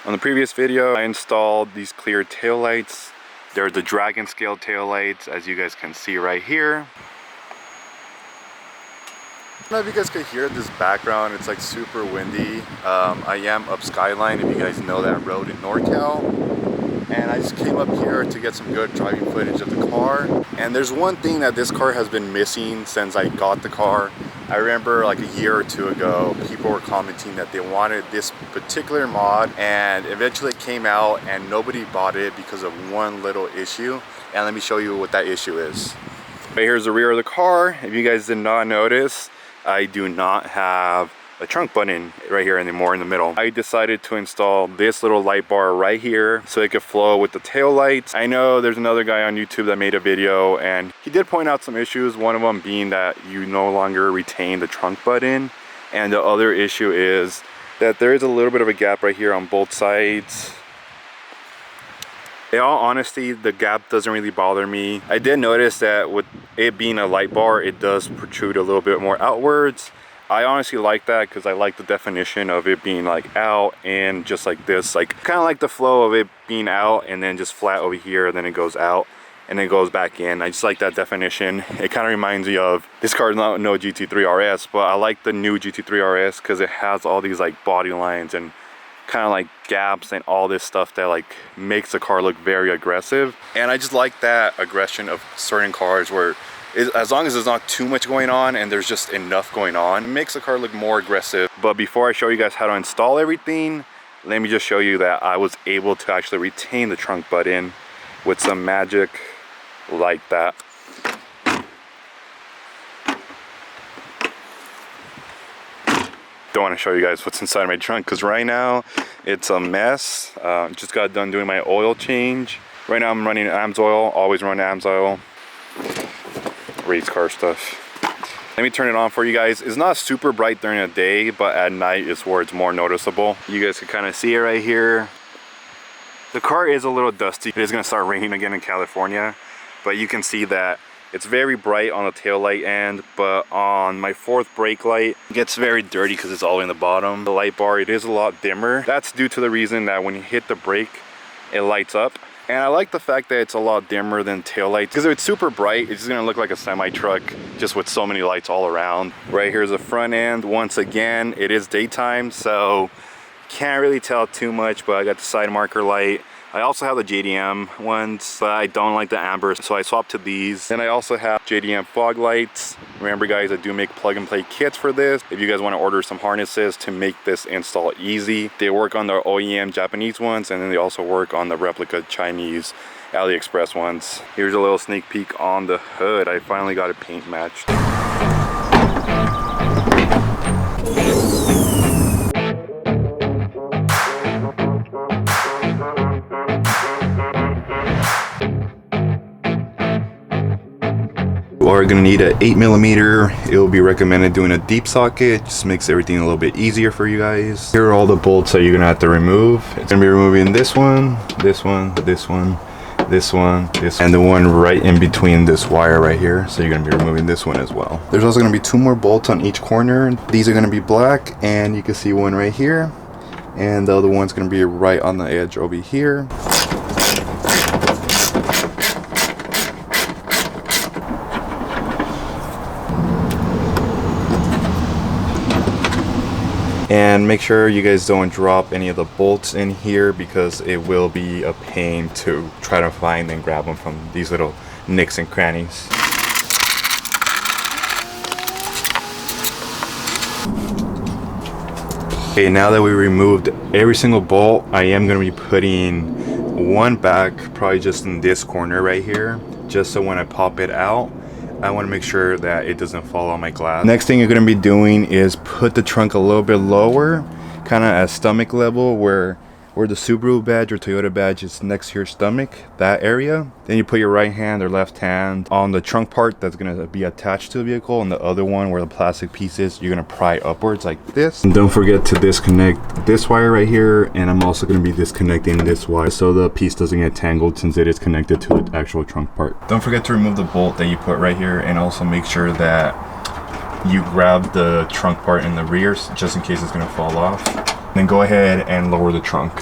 On the previous video, I installed these clear taillights. They're the dragon scale taillights, as you guys can see right here. I don't know if you guys could hear this background. It's like super windy. I am up Skyline, if you guys know that road in NorCal. And I just came up here to get some good driving footage of the car. And there's one thing that this car has been missing since I got the car. I remember like a year or two ago, people were commenting that they wanted this particular mod, and eventually it came out and nobody bought it because of one little issue. And let me show you what that issue is. Right here's the rear of the car. If you guys did not notice, I do not have a trunk button right here anymore in the middle. I decided to install this little light bar right here so it could flow with the tail lights. I know there's another guy on YouTube that made a video and he did point out some issues, one of them being that you no longer retain the trunk button, and the other issue is that there is a little bit of a gap right here on both sides. In all honesty, the gap doesn't really bother me. I did notice that with it being a light bar, it does protrude a little bit more outwards. I honestly like that because I like the definition of it being like out and just like this, like kind of like the flow of it being out and then just flat over here, and then it goes out and then goes back in. I just like that definition. It kind of reminds me of, this car is not no GT3 RS, but I like the new GT3 RS because it has all these like body lines and kind of like gaps and all this stuff that like makes the car look very aggressive. And I just like that aggression of certain cars where as long as there's not too much going on and there's just enough going on, it makes the car look more aggressive. But before I show you guys how to install everything, let me just show you that I was able to actually retain the trunk button with some magic like that. Don't want to show you guys what's inside my trunk because right now it's a mess. Just got done doing my oil change. Right now I'm running AMSOIL, always run AMSOIL. Race car stuff. Let me turn it on for you guys. It's not super bright during the day, but at night is where it's more noticeable. You guys can kind of see it right here. The car is a little dusty. It is going to start raining again in California, but you can see that it's very bright on the tail light end, but on my fourth brake light, it gets very dirty because it's all in the bottom. The light bar, it is a lot dimmer. That's due to the reason that when you hit the brake, it lights up. And I like the fact that it's a lot dimmer than tail lights, because if it's super bright, it's just gonna look like a semi truck just with so many lights all around. Right here's the front end. Once again, it is daytime, so can't really tell too much, but I got the side marker light. I also have the JDM ones, but I don't like the amber, so I swapped to these. And I also have JDM fog lights. Remember guys, I do make plug and play kits for this. If you guys want to order some harnesses to make this install easy, they work on the OEM Japanese ones, and then they also work on the replica Chinese AliExpress ones. Here's a little sneak peek on the hood. I finally got it paint matched. We're gonna need an 8mm. It will be recommended doing a deep socket. Just makes everything a little bit easier for you guys. Here are all the bolts that you're gonna have to remove. It's gonna be removing this one, this one, this one, this one, this one, and the one right in between this wire right here. So you're gonna be removing this one as well. There's also gonna be 2 more bolts on each corner. These are gonna be black, and you can see one right here, and the other one's gonna be right on the edge over here. And make sure you guys don't drop any of the bolts in here because it will be a pain to try to find and grab them from these little nicks and crannies. Okay, now that we removed every single bolt, I am going to be putting one back, probably just in this corner right here, just so when I pop it out, I want to make sure that it doesn't fall on my glass. Next thing you're going to be doing is put the trunk a little bit lower, kind of at stomach level, where the Subaru badge or Toyota badge is next to your stomach, that area. Then you put your right hand or left hand on the trunk part that's going to be attached to the vehicle, and the other one where the plastic piece is, you're going to pry upwards like this. And don't forget to disconnect this wire right here, and I'm also going to be disconnecting this wire so the piece doesn't get tangled since it is connected to the actual trunk part. Don't forget to remove the bolt that you put right here, and also make sure that you grab the trunk part in the rear just in case it's going to fall off. Then go ahead and lower the trunk.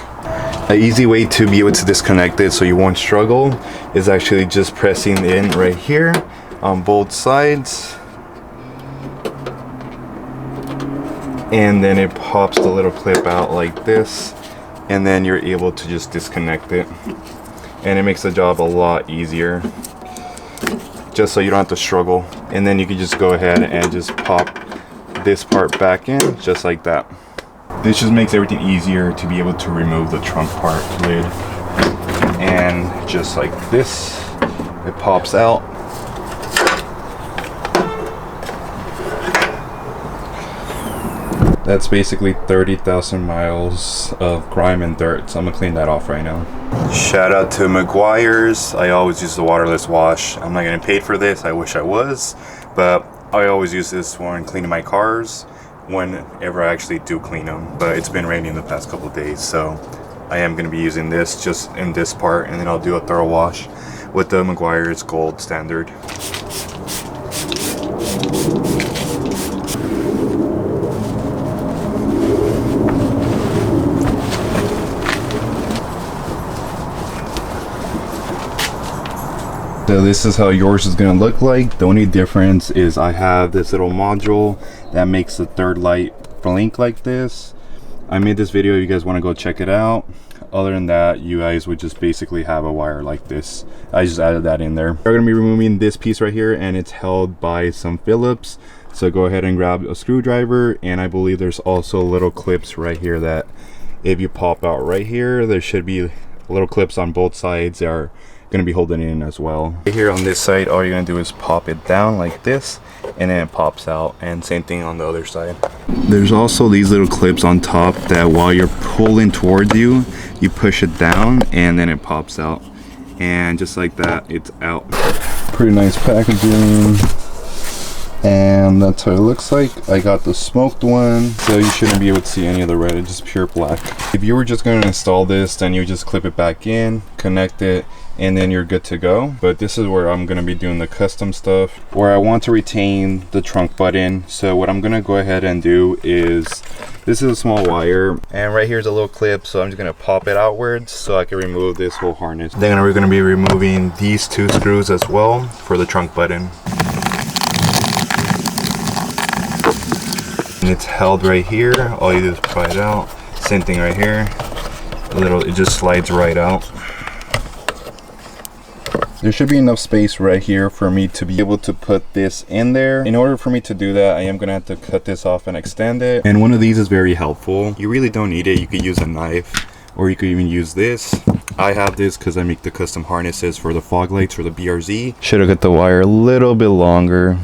An easy way to be able to disconnect it so you won't struggle is actually just pressing in right here on both sides. And then it pops the little clip out like this, and then you're able to just disconnect it. And it makes the job a lot easier, just so you don't have to struggle. And then you can just go ahead and just pop this part back in, just like that. This just makes everything easier to be able to remove the trunk part lid. And just like this, it pops out. That's basically 30,000 miles of grime and dirt, so I'm gonna clean that off right now. Shout out to Meguiar's. I always use the waterless wash. I'm not getting paid for this, I wish I was, but I always use this when cleaning my cars, whenever I actually do clean them. But it's been raining the past couple of days, so I am gonna be using this just in this part, and then I'll do a thorough wash with the Meguiar's Gold Standard. So this is how yours is gonna look like. The only difference is I have this little module that makes the third light blink like this. I made this video, you guys want to go check it out. Other than that, you guys would just basically have a wire like this. I just added that in there. We're gonna be removing this piece right here, and it's held by some Phillips. So go ahead and grab a screwdriver, and I believe there's also little clips right here that if you pop out right here, there should be little clips on both sides that are gonna be holding it in as well. Here on this side, all you're gonna do is pop it down like this, and then it pops out, and same thing on the other side. There's also these little clips on top that while you're pulling towards you, you push it down and then it pops out, and just like that, it's out. Pretty nice packaging, and that's how it looks like. I got the smoked one, so you shouldn't be able to see any of the red, it's just pure black. If you were just going to install this, then you just clip it back in, connect it, and then you're good to go. But this is where I'm going to be doing the custom stuff, where I want to retain the trunk button. So what I'm going to go ahead and do is, this is a small wire, and right here's a little clip, so I'm just going to pop it outwards so I can remove this whole harness. Then we're going to be removing these two screws as well for the trunk button. And it's held right here, all you do is pry it out. Same thing right here, it just slides right out. There should be enough space right here for me to be able to put this in there. In order for me to do that, I am gonna have to cut this off and extend it. And one of these is very helpful. You really don't need it. You could use a knife, or you could even use this. I have this because I make the custom harnesses for the fog lights for the BRZ. Should have got the wire a little bit longer,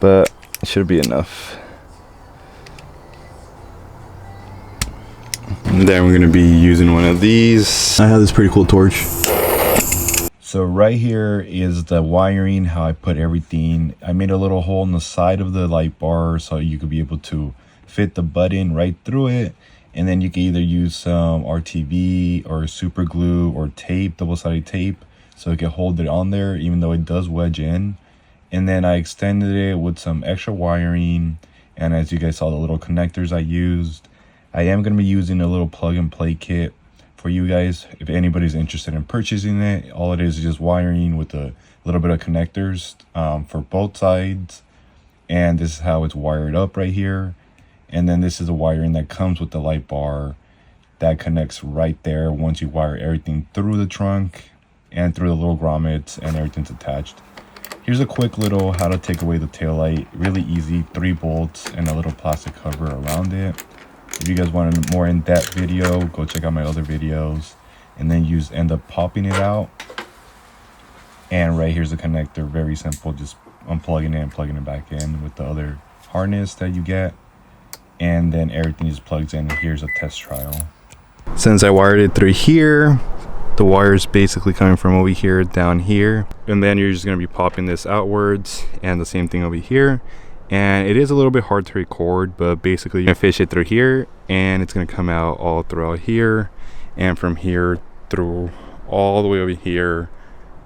but it should be enough. And then we're gonna be using one of these. I have this pretty cool torch. So right here is the wiring, how I put everything. I made a little hole in the side of the light bar so you could be able to fit the button right through it. And then you can either use some RTV or super glue or tape, double-sided tape, so it can hold it on there even though it does wedge in. And then I extended it with some extra wiring. And as you guys saw, the little connectors I used. I am going to be using a little plug and play kit for you guys. If anybody's interested in purchasing it, all it is just wiring with a little bit of connectors for both sides. And this is how it's wired up right here. And then this is the wiring that comes with the light bar that connects right there once you wire everything through the trunk and through the little grommets, and everything's attached. Here's a quick little how to take away the taillight. Really easy, 3 bolts and a little plastic cover around it. If you guys want a more in-depth video, go check out my other videos. And then you end up popping it out. And right here's the connector, very simple, just unplugging it and plugging it back in with the other harness that you get. And then everything just plugs in, and here's a test trial. Since I wired it through here, the wire is basically coming from over here down here. And then you're just gonna be popping this outwards, and the same thing over here. And it is a little bit hard to record, but basically you're gonna fish it through here, and it's gonna come out all throughout here, and from here through all the way over here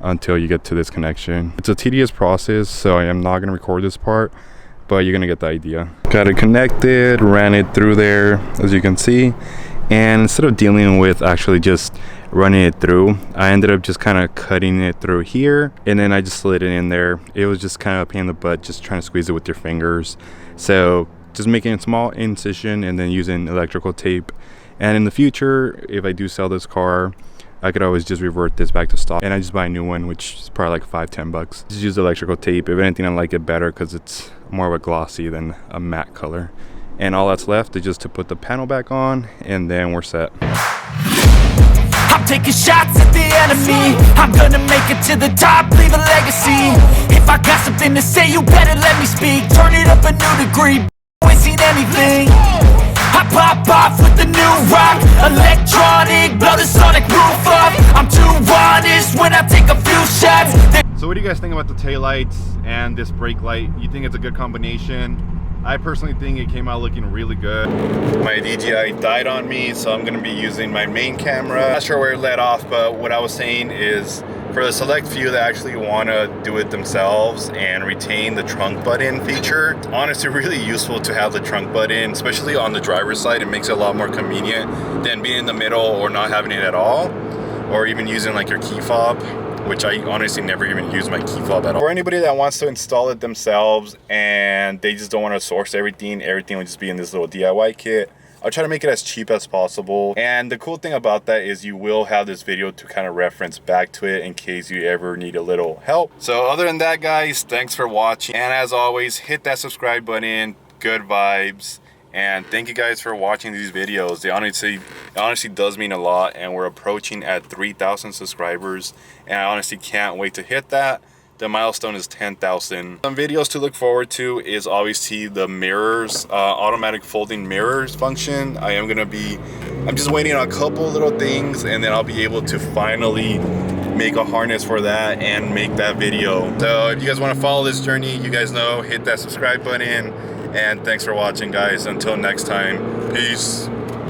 until you get to this connection. It's a tedious process, so I am not gonna record this part, but you're gonna get the idea. Got it connected, ran it through there, as you can see. And instead of dealing with actually just running it through, I ended up just kind of cutting it through here, and then I just slid it in there. It was just kind of a pain in the butt just trying to squeeze it with your fingers. So just making a small incision and then using electrical tape. And in the future, if I do sell this car, I could always just revert this back to stock and I just buy a new one, which is probably like $5-10 bucks. Just use electrical tape. If anything, I like it better because it's more of a glossy than a matte color. And all that's left is just to put the panel back on, and then we're set. I'm taking shots at the enemy. I'm gonna make it to the top, leave a legacy. If I got something to say, you better let me speak. Turn it up a new degree, ain't seen anything. I pop off with the new rock, electronic, blow the sonic roof up. I'm too honest when I take a few shots. So what do you guys think about the taillights and this brake light? You think it's a good combination? I personally think it came out looking really good. My DJI died on me, so I'm gonna be using my main camera. Not sure where it let off, but what I was saying is for the select few that actually wanna do it themselves and retain the trunk button feature, it's honestly really useful to have the trunk button, especially on the driver's side. It makes it a lot more convenient than being in the middle or not having it at all, or even using like your key fob, which I honestly never even use my key fob at all. For anybody that wants to install it themselves and they just don't want to source everything will just be in this little DIY kit. I'll try to make it as cheap as possible. And the cool thing about that is you will have this video to kind of reference back to it in case you ever need a little help. So other than that, guys, thanks for watching. And as always, hit that subscribe button. Good vibes. And thank you guys for watching these videos. It honestly does mean a lot, and we're approaching at 3,000 subscribers, and I honestly can't wait to hit that. The milestone is 10,000. Some videos to look forward to is obviously the mirrors, automatic folding mirrors function. I'm just waiting on a couple little things, and then I'll be able to finally make a harness for that and make that video. So if you guys want to follow this journey, you guys know, hit that subscribe button. And thanks for watching, guys. Until next time, peace.